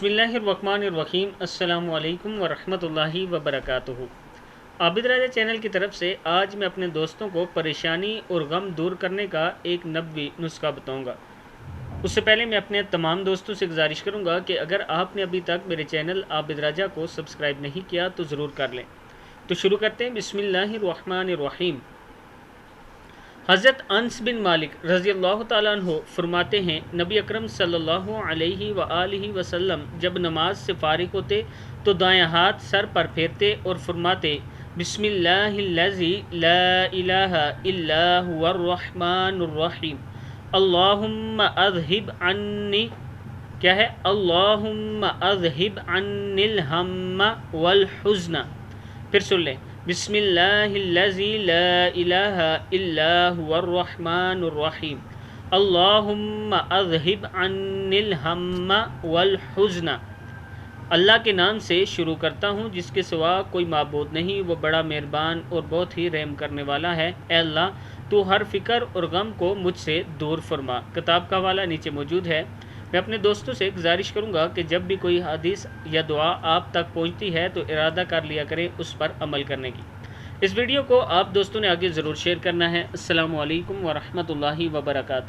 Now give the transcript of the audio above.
بسم اللہ الرحمن الرحیم۔ السلام علیکم ورحمۃ اللہ وبرکاتہ۔ عابد راجہ چینل کی طرف سے آج میں اپنے دوستوں کو پریشانی اور غم دور کرنے کا ایک نبوی نسخہ بتاؤں گا۔ اس سے پہلے میں اپنے تمام دوستوں سے گزارش کروں گا کہ اگر آپ نے ابھی تک میرے چینل عابد راجہ کو سبسکرائب نہیں کیا تو ضرور کر لیں۔ تو شروع کرتے ہیں۔ بسم اللہ الرحمن الرحیم۔ حضرت انس بن مالک رضی اللہ تعالیٰ عنہ فرماتے ہیں، نبی اکرم صلی اللہ علیہ وآلہ وسلم جب نماز سے فارغ ہوتے تو دائیں ہاتھ سر پر پھیرتے اور فرماتے، بسم اللہ الذی لا الہ الا هو الرحمن الرحیم، اللہم اذہب عنی کیا ہے اللہم اذہب عنی الہم والحزن۔ پھر سن لیں، بسم اللہ الذی لا الہ الا هو الرحمن الرحیم، اللہم اذہب عنی الہم والحزن۔ اللہ کے نام سے شروع کرتا ہوں جس کے سوا کوئی معبود نہیں، وہ بڑا مہربان اور بہت ہی رحم کرنے والا ہے۔ اے اللہ تو ہر فکر اور غم کو مجھ سے دور فرما۔ کتاب کا حوالہ نیچے موجود ہے۔ میں اپنے دوستوں سے گزارش کروں گا کہ جب بھی کوئی حدیث یا دعا آپ تک پہنچتی ہے تو ارادہ کر لیا کریں اس پر عمل کرنے کی۔ اس ویڈیو کو آپ دوستوں نے آگے ضرور شیئر کرنا ہے۔ السلام علیکم ورحمۃ اللہ وبرکاتہ۔